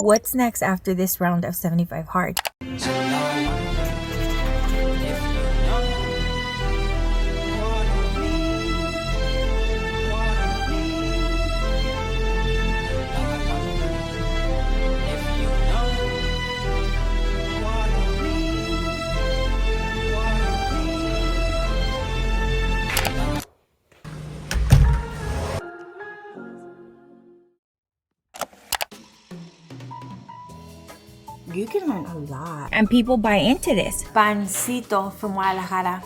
What's next after this round of 75 hard? You can learn a lot. And people buy into this. Pancito from Guadalajara.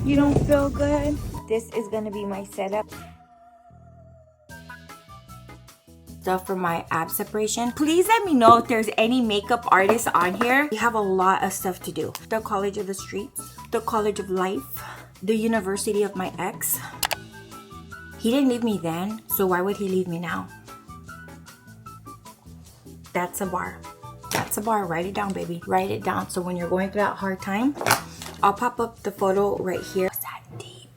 You don't feel good? This is gonna be my setup. Stuff for my ab separation. Please let me know if there's any makeup artists on here. We have a lot of stuff to do. The College of the Streets, the College of Life, the University of my ex. He didn't leave me then, so why would he leave me now? That's a bar. That's a bar. Write it down, baby. Write it down. So when you're going through that hard time, I'll pop up the photo right here. Is that deep?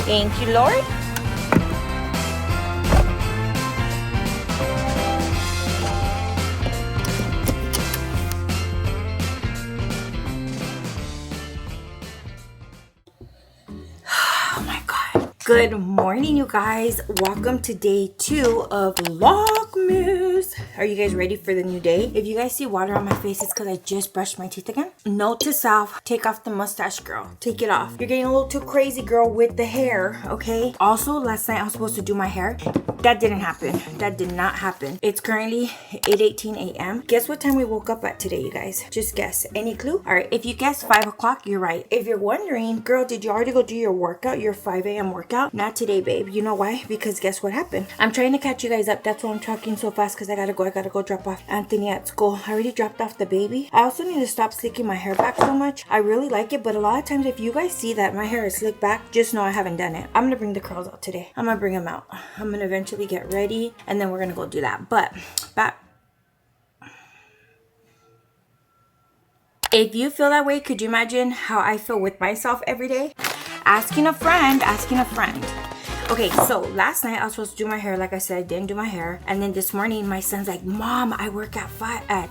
Thank you, Lord. Oh my God. Good morning, you guys. Welcome to day 2 of Lockmas. Are you guys ready for the new day? If you guys see water on my face, it's because I just brushed my teeth again. Note to self, take off the mustache, girl. Take it off. You're getting a little too crazy, girl, with the hair, okay? Also, last night I was supposed to do my hair. That didn't happen. That did not happen. It's currently 8:18 a.m. Guess what time we woke up at today, you guys? Just guess. Any clue? All right, if you guess 5 o'clock, you're right. If you're wondering, girl, did you already go do your workout, your 5 a.m. workout? Not today, babe. You know why? Because guess what happened? I'm trying to catch you guys up. That's why I'm talking so fast, because I gotta go drop off Anthony at school. I already dropped off the baby. I also need to stop slicking my hair back so much. I really like it, but a lot of times if you guys see that my hair is slicked back, just know I haven't done it. I'm gonna bring the curls out today. I'm gonna bring them out. I'm gonna eventually get ready, and then we're gonna go do that. But if you feel that way, could you imagine how I feel with myself every day? Asking a friend. Okay, so last night I was supposed to do my hair. Like I said, I didn't do my hair. And then this morning, my son's like, Mom, I work at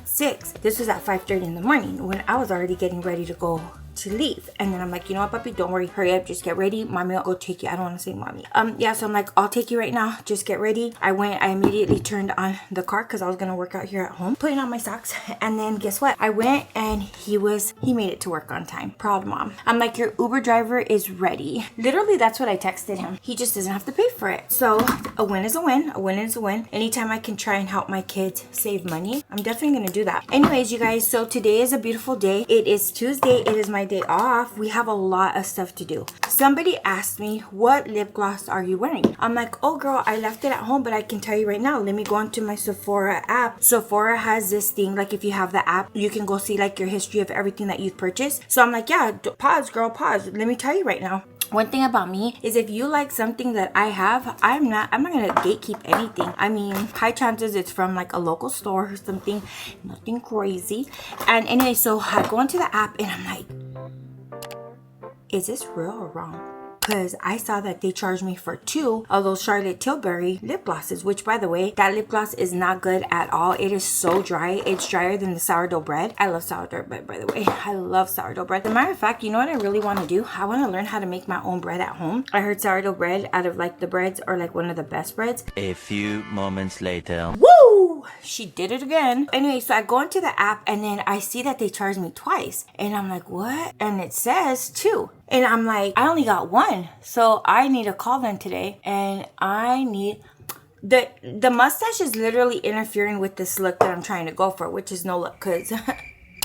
6. This was at 5:30 in the morning when I was already getting ready to go to leave. And then I'm like, you know what, puppy, don't worry, hurry up, just get ready, mommy will go take you. I don't want to say mommy. Yeah, so I'm like, I'll take you right now, just get ready. I immediately turned on the car because I was gonna work out here at home, putting on my socks. And then guess what, I went and he made it to work on time. Proud mom. I'm like, your Uber driver is ready. Literally, that's what I texted him. He just doesn't have to pay for it. So a win is a win. A win is a win. Anytime I can try and help my kids save money, I'm definitely gonna do that. Anyways, you guys, so today is a beautiful day. It is Tuesday. It is my day off. We have a lot of stuff to do. Somebody asked me, what lip gloss are you wearing? I'm like, oh girl, I left it at home, but I can tell you right now, let me go onto my Sephora app. Sephora has this thing, like if you have the app, you can go see like your history of everything that you've purchased. So I'm like, yeah, pause girl, pause. Let me tell you right now. One thing about me is if you like something that I have, I'm not gonna gatekeep anything. I mean, high chances it's from like a local store or something, nothing crazy. And anyway, so I go into the app and I'm like, is this real or wrong? Because I saw that they charged me for 2 of those Charlotte Tilbury lip glosses, which by the way, that lip gloss is not good at all. It is so dry. It's drier than the sourdough bread. I love sourdough bread, by the way. I love sourdough bread. As a matter of fact, you know what I really want to do? I want to learn how to make my own bread at home. I heard sourdough bread out of like the breads are like one of the best breads. A few moments later. Woo! She did it again. Anyway, so I go into the app and then I see that they charged me twice. And I'm like, what? And it says 2. And I'm like, I only got 1. So I need to call them today. And I need... The mustache is literally interfering with this look that I'm trying to go for, which is no look. Because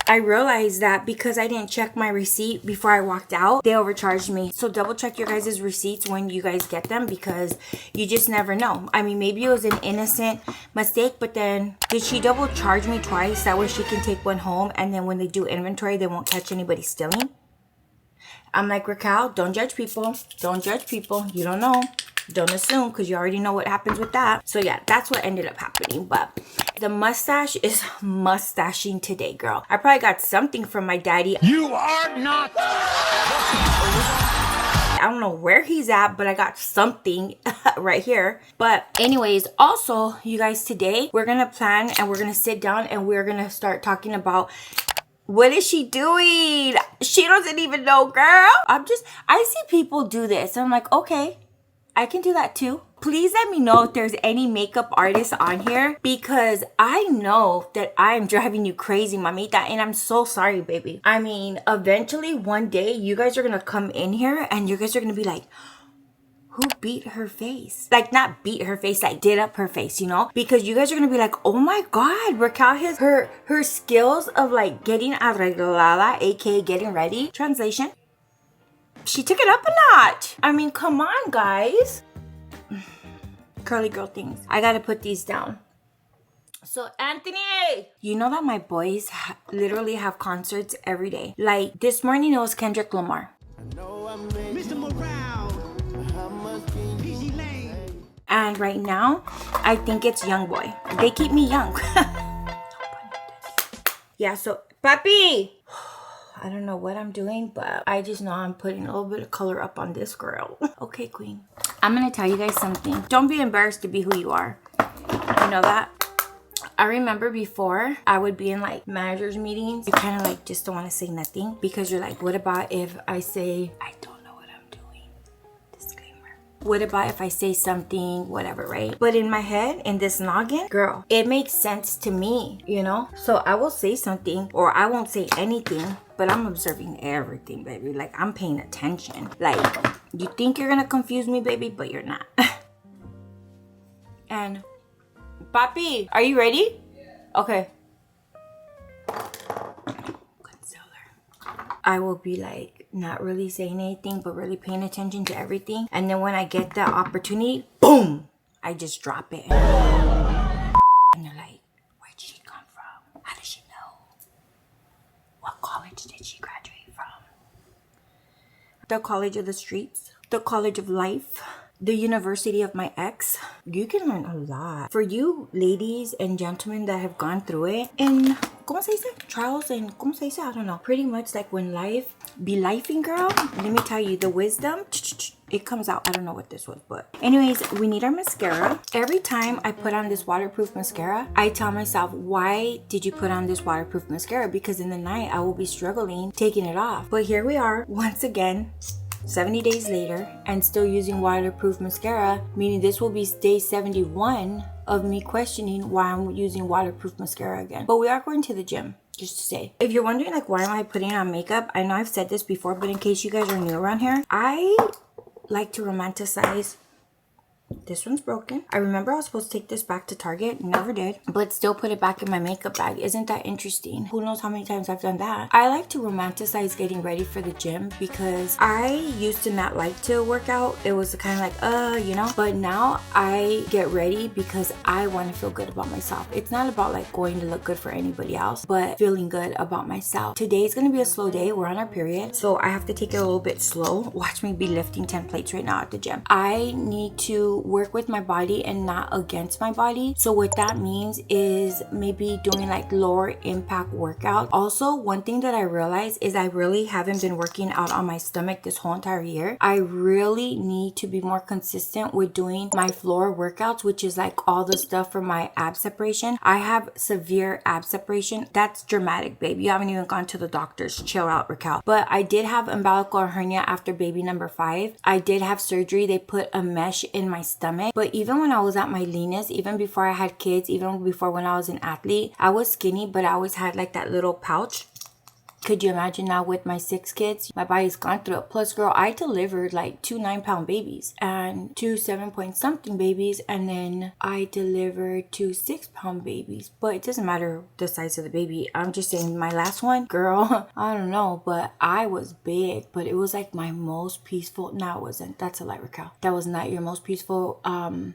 I realized that because I didn't check my receipt before I walked out, they overcharged me. So double check your guys' receipts when you guys get them, because you just never know. I mean, maybe it was an innocent mistake, but then did she double charge me twice? That way she can take one home, and then when they do inventory, they won't catch anybody stealing. I'm like, Raquel, don't judge people. Don't judge people. You don't know. Don't assume, because you already know what happens with that. So yeah, that's what ended up happening. But the mustache is mustaching today, girl. I probably got something from my daddy. You are not. I don't know where he's at, but I got something right here. But anyways, also, you guys, today we're gonna plan and we're gonna sit down and we're gonna start talking about what is she doing. She doesn't even know, girl. I see people do this and I'm like, okay, I can do that too. Please let me know if there's any makeup artists on here, because I know that I'm driving you crazy, mamita, and I'm so sorry, baby. I mean, eventually one day you guys are gonna come in here and you guys are gonna be like, who beat her face? Like, not beat her face, like did up her face, you know? Because you guys are gonna be like, oh my God, Raquel has her skills of like getting arreglada, aka getting ready. Translation, she took it up a notch. I mean, come on, guys. Curly girl things. I gotta put these down. So, Anthony, you know that my boys literally have concerts every day. Like, this morning it was Kendrick Lamar. Mr. Morale. PG Lane. And right now, I think it's Youngboy. They keep me young. Yeah, so, papi! I don't know what I'm doing, but I just know I'm putting a little bit of color up on this girl. Okay, queen. I'm gonna tell you guys something. Don't be embarrassed to be who you are. You know that? I remember before I would be in like managers meetings, you kind of like just don't want to say nothing, because you're like, what about if I say, I don't know what I'm doing? Disclaimer. What about if I say something, whatever, right? But in my head, in this noggin, girl, it makes sense to me, you know? So I will say something or I won't say anything, but I'm observing everything, baby. Like, I'm paying attention. Like, you think you're gonna confuse me, baby, but you're not. And papi, are you ready? Yeah. Okay. Concealer. I will be like not really saying anything, but really paying attention to everything. And then when I get that opportunity, boom, I just drop it. And they're like, where'd she come from? How does she know? What college did she graduate from? The college of the streets, the college of life, the university of my ex. You can learn a lot. For you ladies and gentlemen that have gone through it, and ¿cómo se dice? Trials and ¿cómo se dice? I don't know. Pretty much like when life be lifing, girl. Let me tell you, the wisdom, it comes out. I don't know what this was, but anyways, we need our mascara. Every time I put on this waterproof mascara, I tell myself, why did you put on this waterproof mascara? Because in the night I will be struggling taking it off. But here we are once again, 70 days later, and still using waterproof mascara, meaning this will be day 71 of me questioning why I'm using waterproof mascara again. But we are going to the gym, just to say. If you're wondering like, why am I putting on makeup? I know I've said this before, but in case you guys are new around here, I like to romanticize. This one's broken. I remember I was supposed to take this back to Target. Never did. But still put it back in my makeup bag. Isn't that interesting? Who knows how many times I've done that. I like to romanticize getting ready for the gym because I used to not like to work out. It was kind of like, you know. But now I get ready because I want to feel good about myself. It's not about like going to look good for anybody else, but feeling good about myself. Today's going to be a slow day. We're on our period. So I have to take it a little bit slow. Watch me be lifting 10 plates right now at the gym. I need to work with my body and not against my body. So what that means is maybe doing like lower impact workout. Also, one thing that I realized is I really haven't been working out on my stomach this whole entire year. I really need to be more consistent with doing my floor workouts, which is like all the stuff for my ab separation. I have severe ab separation. That's dramatic, babe. You haven't even gone to the doctors. Chill out, Raquel. But I did have umbilical hernia after baby number 5. I did have surgery. They put a mesh in my stomach. But even when I was at my leanest, even before I had kids, even before when I was an athlete, I was skinny, but I always had like that little pouch. Could you imagine now with my 6 kids? My body's gone through it. Plus, girl, I delivered like 2 9-pound babies and 2 7-point-something babies. And then I delivered 2 6-pound babies. But it doesn't matter the size of the baby. I'm just saying my last one, girl, I don't know. But I was big. But it was like my most peaceful. No, it wasn't. That's a lie, Raquel. That was not your most peaceful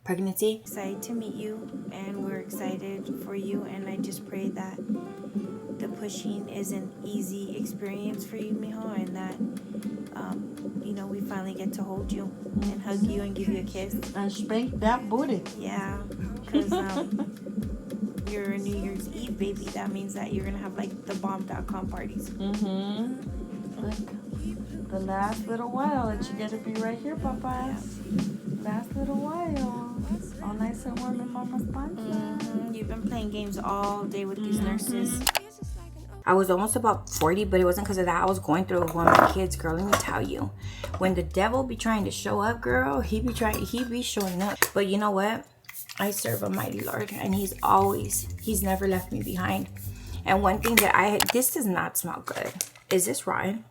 pregnancy. Excited to meet you, and we're excited for you, and I just pray that the pushing is an easy experience for you, mijo, and that you know, we finally get to hold you and hug you and give you a kiss. And spank that booty. Yeah, because you're a New Year's Eve baby. That means that you're gonna have like the bomb.com parties. Look, the last little while that you get to be right here, Papa. Last little while. All nice and warm in Mama's panza. You've been playing games all day with these nurses. I was almost about 40, but it wasn't because of that. I was going through it with one of my kids, girl. Let me tell you, when the devil be trying to show up, girl, he be showing up. But you know what? I serve a mighty Lord, and he's never left me behind. And one thing that this does not smell good. Is this Ryan?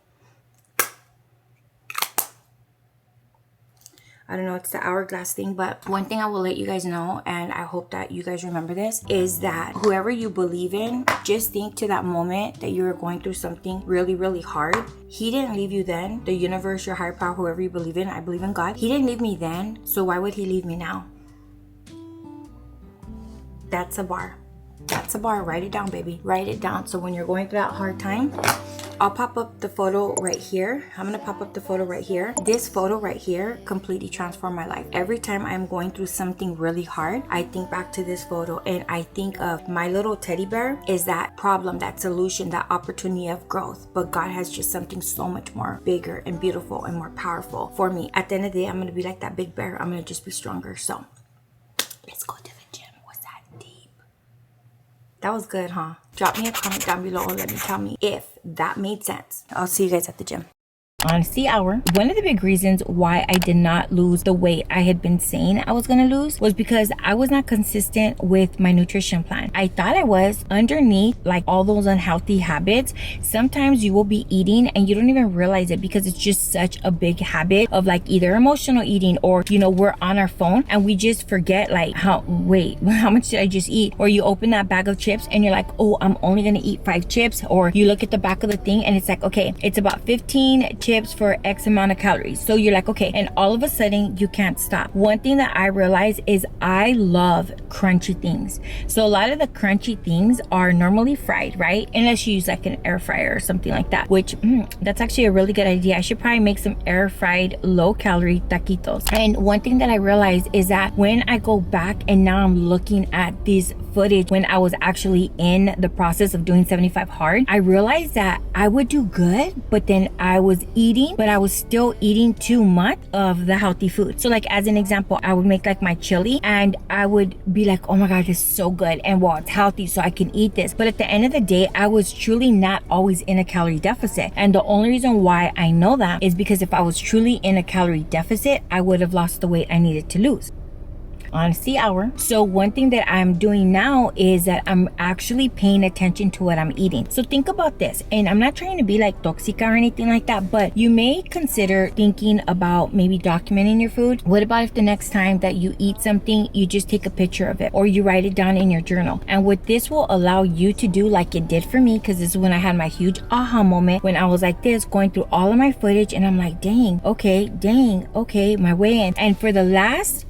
I don't know, it's the hourglass thing, but one thing I will let you guys know, and I hope that you guys remember this, is that whoever you believe in, just think to that moment that you were going through something really, really hard. He didn't leave you then. The universe, your higher power, whoever you believe in, I believe in God. He didn't leave me then, so why would he leave me now? That's a bar. That's a bar. Write it down, baby. Write it down. So when you're going through that hard time, I'll pop up the photo right here. I'm gonna pop up the photo right here. This photo right here completely transformed my life. Every time I'm going through something really hard, I think back to this photo and I think of my little teddy bear is that problem, that solution, that opportunity of growth. But God has just something so much more bigger and beautiful and more powerful for me. At the end of the day, I'm gonna be like that big bear. I'm gonna just be stronger. So let's go to the gym. Was that deep? That was good, huh? Drop me a comment down below and let me tell me if that made sense. I'll see you guys at the gym. Honesty hour. One of the big reasons why I did not lose the weight I had been saying I was gonna lose was because I was not consistent with my nutrition plan. I thought I was. Underneath like all those unhealthy habits, sometimes you will be eating and you don't even realize it because it's just such a big habit of like either emotional eating or, you know, we're on our phone and we just forget like how much did I just eat? Or you open that bag of chips and you're like, oh, I'm only gonna eat 5 chips. Or you look at the back of the thing and it's like, okay, it's about 15 chips for X amount of calories. So you're like, okay, and all of a sudden you can't stop. One thing that I realized is I love crunchy things. So a lot of the crunchy things are normally fried, right? Unless you use like an air fryer or something like that, which that's actually a really good idea. I should probably make some air fried low calorie taquitos. And one thing that I realized is that when I go back and now I'm looking at these footage when I was actually in the process of doing 75 hard, I realized that I would do good, but then I was eating, but I was still eating too much of the healthy food. So like as an example, I would make like my chili and I would be like, oh my God, this is so good. And well, it's healthy, so I can eat this. But at the end of the day, I was truly not always in a calorie deficit. And the only reason why I know that is because if I was truly in a calorie deficit, I would have lost the weight I needed to lose. Honesty hour. So one thing that I'm doing now is that I'm actually paying attention to what I'm eating. So think about this, and I'm not trying to be like toxica or anything like that, but you may consider thinking about maybe documenting your food. What about if the next time that you eat something, you just take a picture of it or you write it down in your journal? And what this will allow you to do, like it did for me, because this is when I had my huge aha moment, when I was like this, going through all of my footage and I'm like, dang, okay, my weigh-in. And for the last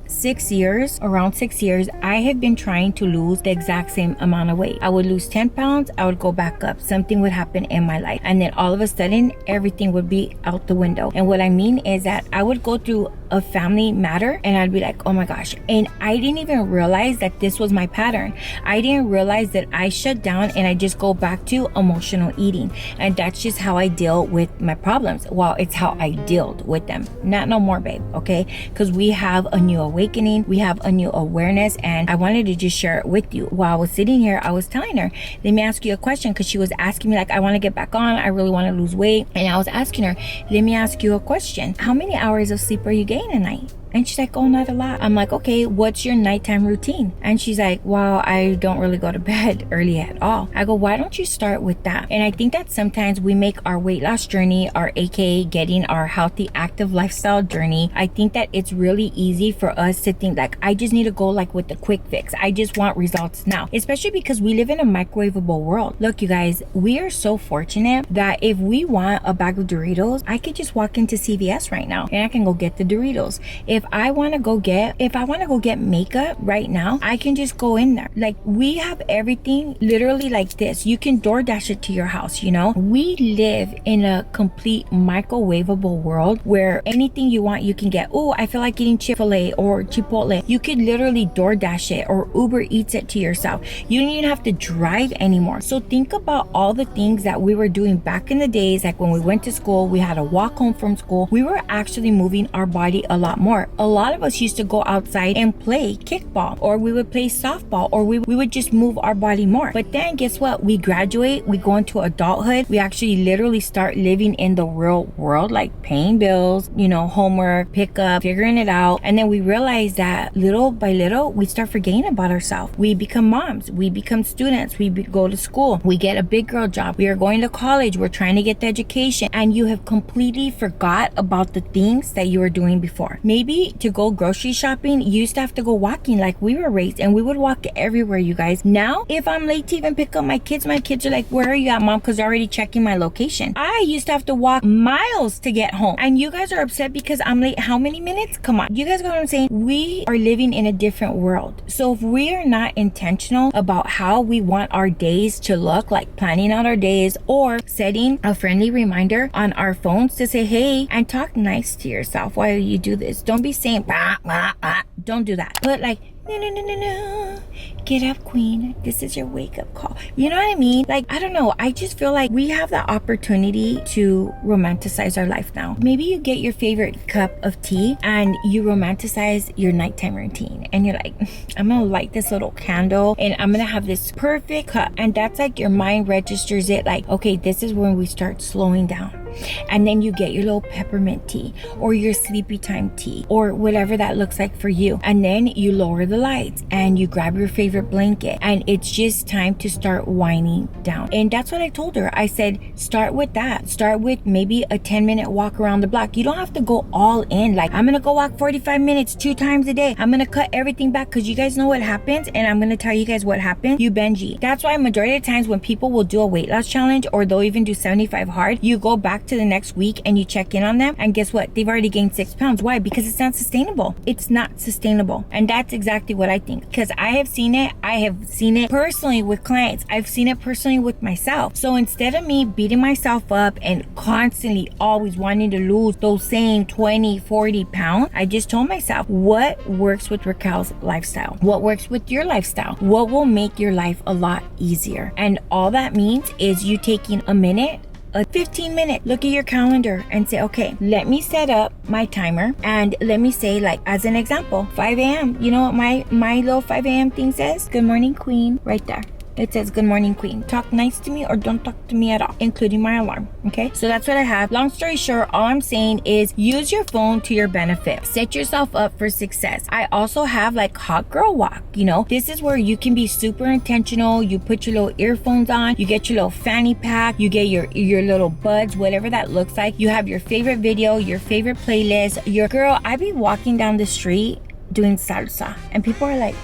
6 years, around 6 years, I have been trying to lose the exact same amount of weight. I would lose 10 pounds, I would go back up. Something would happen in my life. And then all of a sudden, everything would be out the window. And what I mean is that I would go through a family matter and I'd be like, oh my gosh. And I didn't even realize that this was my pattern. I didn't realize that I shut down and I just go back to emotional eating. And that's just how I deal with my problems. Well, it's how I dealt with them. Not no more, babe, okay? Because we have a new awakening. We have a new awareness. And I wanted to just share it with you. While I was sitting here, I was telling her, let me ask you a question, because she was asking me like, I want to get back on. I really want to lose weight. And I was asking her, let me ask you a question. How many hours of sleep are you getting a night? And she's like, oh, not a lot. I'm like, okay, what's your nighttime routine? And she's like, well, I don't really go to bed early at all. I go, why don't you start with that? And I think that sometimes we make our weight loss journey, our AKA getting our healthy, active lifestyle journey. I think that it's really easy for us to think like, I just need to go like with the quick fix. I just want results now, especially because we live in a microwavable world. Look, you guys, we are so fortunate that if we want a bag of Doritos, I could just walk into CVS right now and I can go get the Doritos. If if I want to go get makeup right now, I can just go in there. Like, we have everything literally like this. You can DoorDash it to your house, you know? We live in a complete microwavable world where anything you want, you can get. Oh, I feel like eating Chick-fil-A or Chipotle. You could literally DoorDash it or Uber Eats it to yourself. You don't even have to drive anymore. So think about all the things that we were doing back in the days, like when we went to school, we had to walk home from school. We were actually moving our body a lot more. A lot of us used to go outside and play kickball, or we would play softball, or we would just move our body more. But then guess what? We graduate, we go into adulthood, we actually literally start living in the real world, like paying bills, you know, homework, pickup, figuring it out. And then we realize that little by little, we start forgetting about ourselves. We become moms, we become students, we go to school, we get a big girl job, we are going to college, we're trying to get the education, and you have completely forgot about the things that you were doing before. Maybe to go grocery shopping, you used to have to go walking like we were raised, and we would walk everywhere, you guys. Now, if I'm late to even pick up my kids are like, where are you at, mom? Because they're already checking my location. I used to have to walk miles to get home, and you guys are upset because I'm late. How many minutes? Come on. You guys know what I'm saying? We are living in a different world. So if we are not intentional about how we want our days to look, like planning out our days or setting a friendly reminder on our phones to say, hey, and talk nice to yourself while you do this. Don't be saying, bah, bah, bah. Don't do that. But like, no. Get up, queen. This is your wake up call. You know what I mean? Like, I don't know. I just feel like we have the opportunity to romanticize our life now. Maybe you get your favorite cup of tea and you romanticize your nighttime routine. And you're like, I'm going to light this little candle and I'm going to have this perfect cup. And that's like your mind registers it like, okay, this is when we start slowing down. And then you get your little peppermint tea or your sleepy time tea or whatever that looks like for you. And then you lower the lights and you grab your favorite blanket and it's just time to start winding down. And that's what I told her. I said, start with that. Start with maybe a 10-minute walk around the block. You don't have to go all in. Like, I'm going to go walk 45 minutes 2 times a day. I'm going to cut everything back because you guys know what happens. And I'm going to tell you guys what happens. You binge eat. That's why majority of the times when people will do a weight loss challenge or they'll even do 75 hard, you go back to the next week and you check in on them and guess what? They've already gained 6 pounds. Why? Because it's not sustainable. It's not sustainable. And that's exactly what I think, because I have seen it. I have seen it personally with clients. I've seen it personally with myself. So instead of me beating myself up and constantly always wanting to lose those same 20, 40 pounds, I just told myself, what works with Raquel's lifestyle? What works with your lifestyle? What will make your life a lot easier? And all that means is you taking a minute, a 15-minute look at your calendar and say, okay, let me set up my timer and let me say, like, as an example, 5 a.m. You know what my little 5 a.m. thing says? Good morning, queen, right there. It says, good morning, queen. Talk nice to me or don't talk to me at all, including my alarm. Okay, so that's what I have. Long story short, all I'm saying is use your phone to your benefit. Set yourself up for success. I also have like hot girl walk. You know, this is where you can be super intentional. You put your little earphones on, you get your little fanny pack, you get your little buds, whatever that looks like. You have your favorite video, your favorite playlist. Your girl, I be walking down the street doing salsa and people are like,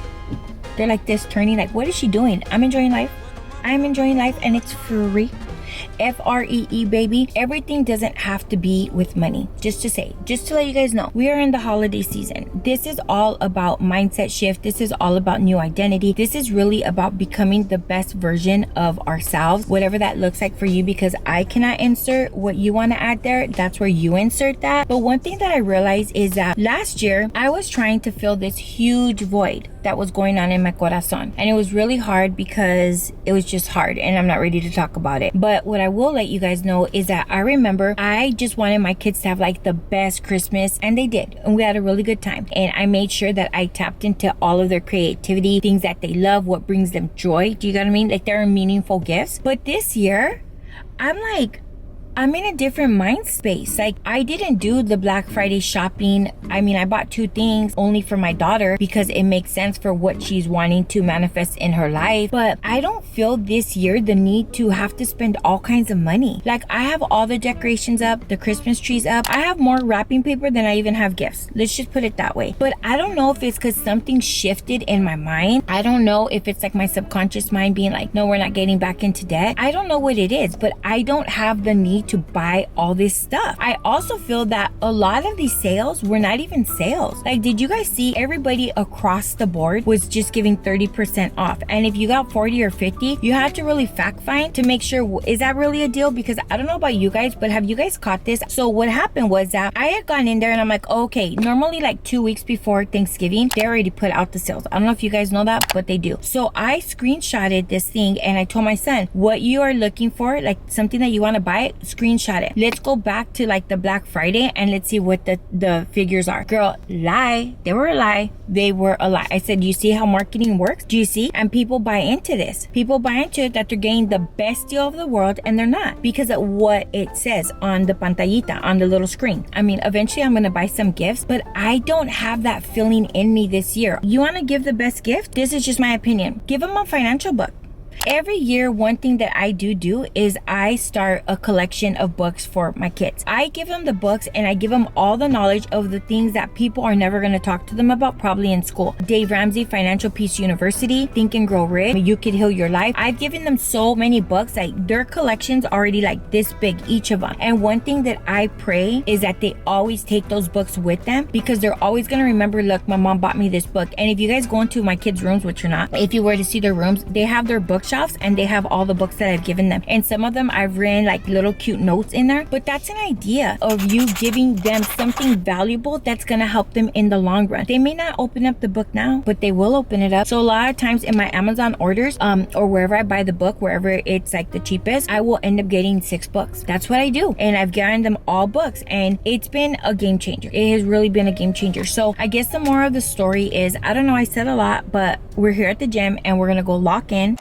they're like this, turning like, what is she doing? I'm enjoying life. I'm enjoying life and it's free. Free, baby. Everything doesn't have to be with money. Just to let you guys know, we are in the holiday season. This is all about mindset shift. This is all about new identity. This is really about becoming the best version of ourselves, whatever that looks like for you, because I cannot insert what you want to add there. That's where you insert that. But one thing that I realized is that last year I was trying to fill this huge void that was going on in my corazon, and it was really hard because it was just hard and I'm not ready to talk about it. But what I will let you guys know is that I remember I just wanted my kids to have like the best Christmas, and they did, and we had a really good time. And I made sure that I tapped into all of their creativity, things that they love, what brings them joy. Do you get what I mean? Like, there are meaningful gifts. But this year I'm in a different mind space. Like, I didn't do the Black Friday shopping. I mean, I bought 2 things only for my daughter because it makes sense for what she's wanting to manifest in her life. But I don't feel this year the need to have to spend all kinds of money. Like, I have all the decorations up, the Christmas trees up. I have more wrapping paper than I even have gifts. Let's just put it that way. But I don't know if it's because something shifted in my mind. I don't know if it's like my subconscious mind being like, no, we're not getting back into debt. I don't know what it is, but I don't have the need money to buy all this stuff. I also feel that a lot of these sales were not even sales. Like, did you guys see everybody across the board was just giving 30% off? And if you got 40 or 50, you have to really fact find to make sure, is that really a deal? Because I don't know about you guys, but have you guys caught this? So what happened was that I had gone in there and I'm like, okay, normally like 2 weeks before Thanksgiving, they already put out the sales. I don't know if you guys know that, but they do. So I screenshotted this thing and I told my son, what you are looking for, like something that you want to buy, screenshot it. Let's go back to like the Black Friday and let's see what the figures are. Girl, lie. They were a lie. They were a lie. I said, you see how marketing works? Do you see? And people buy into this. People buy into it that they're getting the best deal of the world, and they're not, because of what it says on the pantallita, on the little screen. I mean, eventually I'm gonna buy some gifts, but I don't have that feeling in me this year. You want to give the best gift? This is just my opinion. Give them a financial book. Every year, one thing that I do is I start a collection of books for my kids. I give them the books and I give them all the knowledge of the things that people are never going to talk to them about, probably in school. Dave Ramsey, Financial Peace University, Think and Grow Rich, You Could Heal Your Life. I've given them so many books, like their collection's already like this big, each of them. And one thing that I pray is that they always take those books with them, because they're always going to remember, look, my mom bought me this book. And if you guys go into my kids' rooms, which you're not, if you were to see their rooms, they have their bookshelves and they have all the books that I've given them. And some of them I've written like little cute notes in there, but that's an idea of you giving them something valuable that's gonna help them in the long run. They may not open up the book now, but they will open it up. So a lot of times in my Amazon orders, or wherever I buy the book, wherever it's like the cheapest, I will end up getting 6 books. That's what I do. And I've gotten them all books, and it's been a game changer. It has really been a game changer. So I guess the moral of the story is, I don't know, I said a lot, but we're here at the gym and we're gonna go lock in.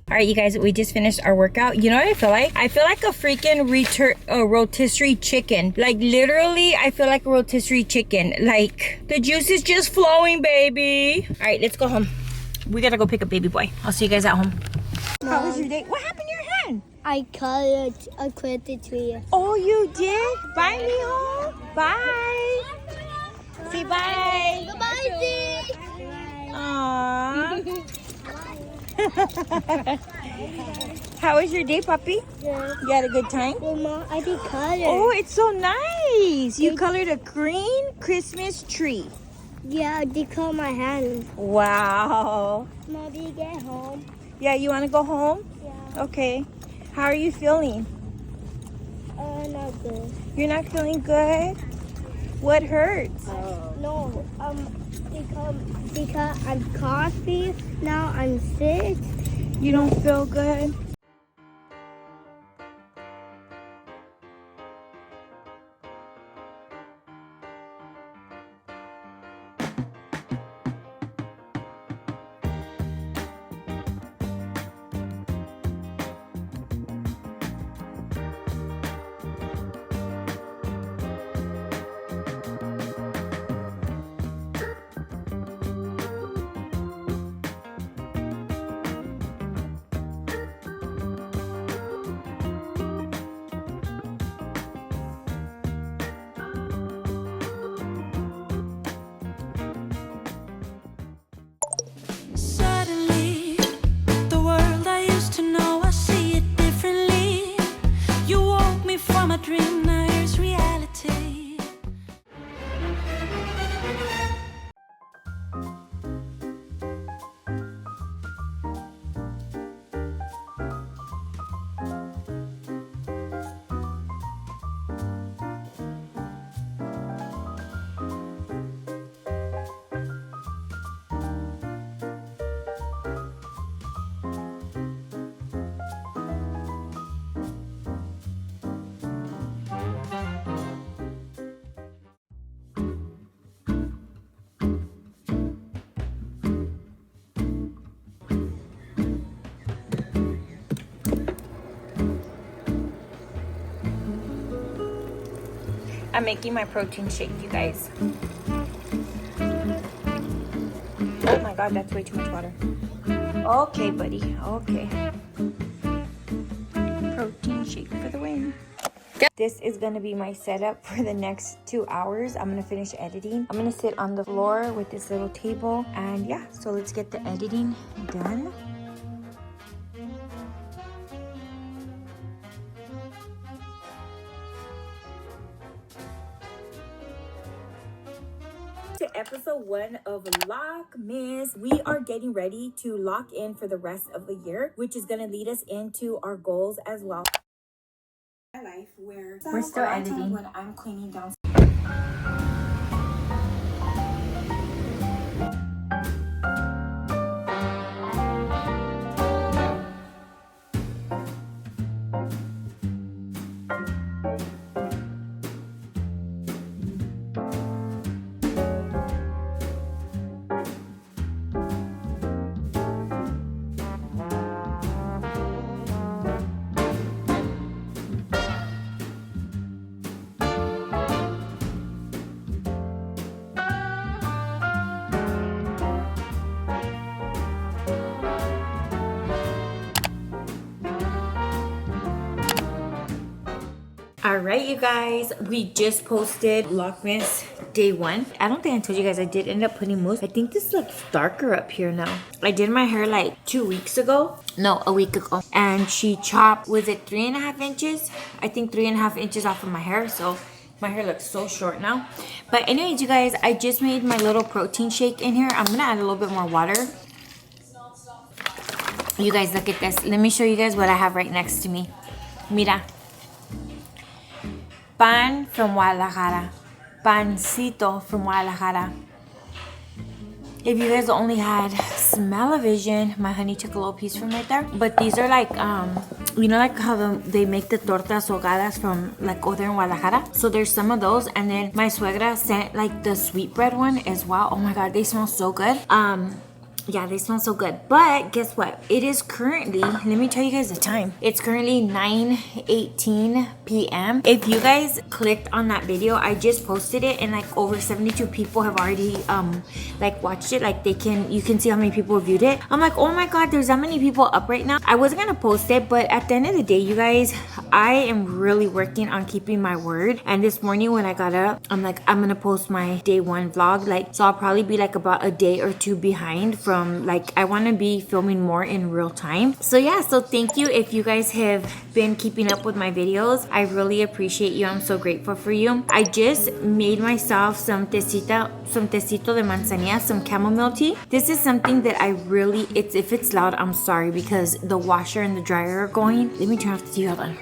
All right, you guys, we just finished our workout. You know what I feel like? I feel like a freaking rotisserie chicken. Like, literally, I feel like a rotisserie chicken. Like, the juice is just flowing, baby. All right, let's go home. We gotta go pick up baby boy. I'll see you guys at home. How was your day? What happened to your hand? I quit the tree. Oh, you did? Bye, mijo. Bye. Say bye. Goodbye, Dee. Aww. How was your day, puppy? Yeah. You had a good time? Mama, I did color. Oh, it's so nice. You colored a green Christmas tree. Yeah, I did color my hand. Wow. Mommy, get home. Yeah, you want to go home? Yeah. Okay. How are you feeling? Not good. You're not feeling good? What hurts? No, because I'm coughing. Now I'm sick. You don't feel good? from a dream, now here's reality. I'm making my protein shake, you guys. Oh my god, that's way too much water. Okay, buddy. Okay. Protein shake for the win. This is gonna be my setup for the next 2 hours. I'm gonna finish editing. I'm gonna sit on the floor with this little table, and yeah, so let's get the editing done. To episode 1 of Lockmas. We are getting ready to lock in for the rest of the year, which is gonna lead us into our goals as well. My life where we're still editing when I'm cleaning down. All right, you guys, we just posted Lockmas day 1. I don't think I told you guys I did end up putting mousse. I think this looks darker up here now. I did my hair like 2 weeks ago. No, a week ago. And she chopped, was it 3.5 inches? I think 3.5 inches off of my hair. So my hair looks so short now. But anyways, you guys, I just made my little protein shake in here. I'm gonna add a little bit more water. You guys, look at this. Let me show you guys what I have right next to me. Mira. Pan from Guadalajara. Pancito from Guadalajara. If you guys only had smell-o-vision, my honey took a little piece from right there. But these are like, you know, like how they make the tortas ahogadas from like over there in Guadalajara. So there's some of those, and then my suegra sent like the sweetbread one as well. Oh my god, they smell so good. Yeah, they smell so good. But guess what? It is currently, let me tell you guys the time. It's currently 9:18 p.m. If you guys clicked on that video, I just posted it, and like over 72 people have already like watched it. Like you can see how many people viewed it. I'm like, oh my god, there's that many people up right now. I wasn't gonna post it, but at the end of the day, you guys, I am really working on keeping my word. And this morning when I got up, I'm like, I'm gonna post my day 1 vlog. Like, so I'll probably be like about a day or 2 behind from like, I want to be filming more in real time. So yeah, so thank you if you guys have been keeping up with my videos. I really appreciate you. I'm so grateful for you. I just made myself some tecito de manzanilla, some chamomile tea. This is something that I really, if it's loud, I'm sorry, because the washer and the dryer are going. Let me turn off the TV. Hold on.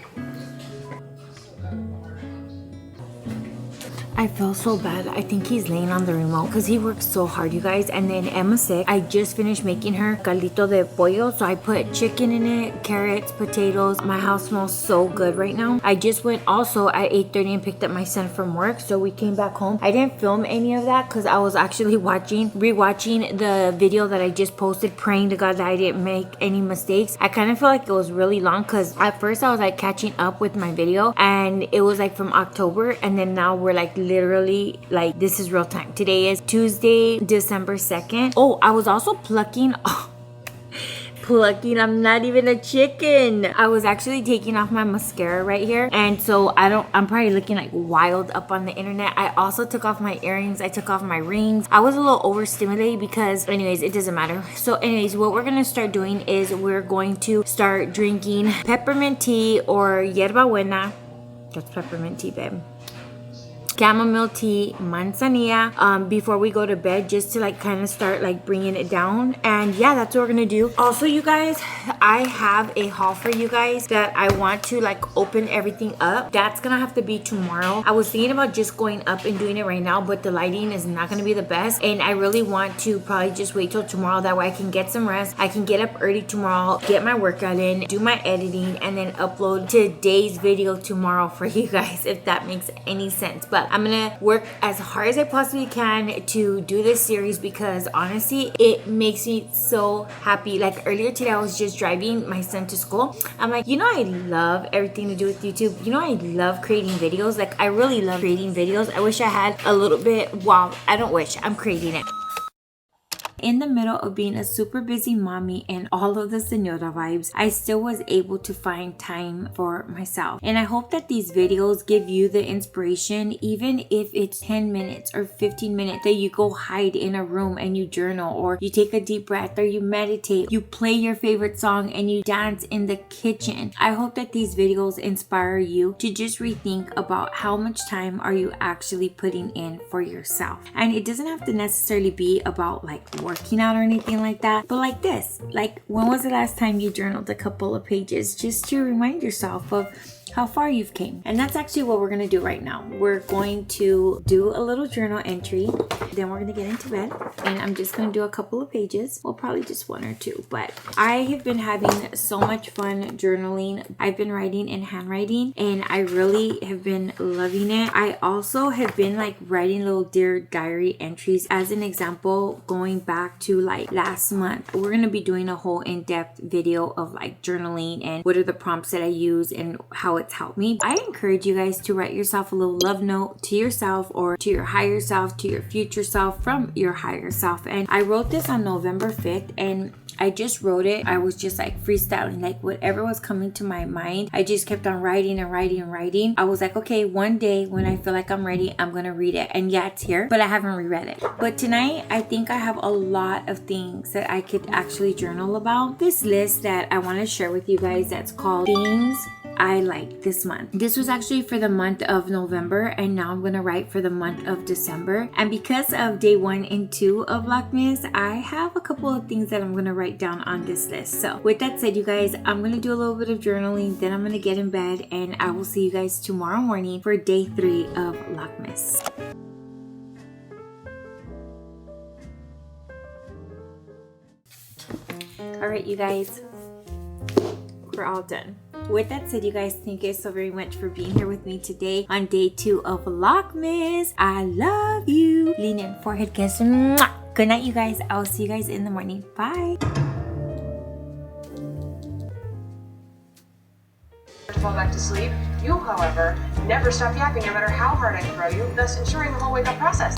I feel so bad. I think he's laying on the remote because he works so hard, you guys. And then Emma's sick. I just finished making her caldito de pollo. So I put chicken in it, carrots, potatoes. My house smells so good right now. I just went also at 8:30 and picked up my son from work. So we came back home. I didn't film any of that because I was actually rewatching the video that I just posted, praying to God that I didn't make any mistakes. I kind of feel like it was really long because at first I was like catching up with my video, and it was like from October, and then now we're like literally like, this is real time. Today is Tuesday, December 2nd. Oh, I was also plucking. I'm not even a chicken. I was actually taking off my mascara right here, and so I'm probably looking like wild up on the internet. I also took off my earrings. I took off my rings. I was a little overstimulated because anyways, it doesn't matter. So anyways, what we're gonna start doing is we're going to start drinking peppermint tea or yerba buena. That's peppermint tea, babe. Chamomile tea, manzanilla, before we go to bed, just to like kind of start like bringing it down. And yeah, that's what we're gonna do. Also, you guys, I have a haul for you guys that I want to like open everything up. That's gonna have to be tomorrow. I was thinking about just going up and doing it right now, but the lighting is not gonna be the best, and I really want to probably just wait till tomorrow. That way I can get some rest. I can get up early tomorrow, get my workout in, do my editing, and then upload today's video tomorrow for you guys, if that makes any sense. But I'm gonna work as hard as I possibly can to do this series, because honestly it makes me so happy. Like earlier today, I was just driving my son to school. I'm like, you know, I love everything to do with YouTube. You know, I love creating videos. Like I really love creating videos. I wish I had a little bit, well, I don't wish, I'm creating it. In the middle of being a super busy mommy and all of the senora vibes, I still was able to find time for myself. And I hope that these videos give you the inspiration, even if it's 10 minutes or 15 minutes, that you go hide in a room and you journal, or you take a deep breath, or you meditate, you play your favorite song and you dance in the kitchen. I hope that these videos inspire you to just rethink about how much time are you actually putting in for yourself. And it doesn't have to necessarily be about like working out or anything like that, but like this, like when was the last time you journaled a couple of pages just to remind yourself of how far you've came? And that's actually what we're gonna do right now. We're going to do a little journal entry, then we're gonna get into bed, and I'm just gonna do a couple of pages. Well, probably just one or two, but I have been having so much fun journaling. I've been writing in handwriting and I really have been loving it. I also have been like writing little Dear Diary entries. As an example, going back to like last month, we're gonna be doing a whole in-depth video of like journaling and what are the prompts that I use and how it's helped me. I encourage you guys to write yourself a little love note to yourself, or to your higher self, to your future self from your higher self. And I wrote this on November 5th, and I just wrote it. I was just like freestyling, like whatever was coming to my mind. I just kept on writing and writing and writing. I was like, okay, one day when I feel like I'm ready, I'm gonna read it. And yeah, it's here, but I haven't reread it. But tonight, I think I have a lot of things that I could actually journal about. This list that I want to share with you guys, that's called Things I Like This Month. This was actually for the month of November, and now I'm gonna write for the month of December. And because of day 1 and 2 of Lockmas, I have a couple of things that I'm gonna write down on this list. So with that said, you guys, I'm gonna do a little bit of journaling, then I'm gonna get in bed, and I will see you guys tomorrow morning for day 3 of Lockmas. All right, you guys, we're all done. With that said, you guys, thank you so very much for being here with me today on day 2 of Lockmas. I love you. Lean in, forehead kiss. Mwah. Good night, you guys. I'll see you guys in the morning. Bye. To fall back to sleep. You, however, never stop yapping no matter how hard I throw you, thus ensuring the whole wake-up process.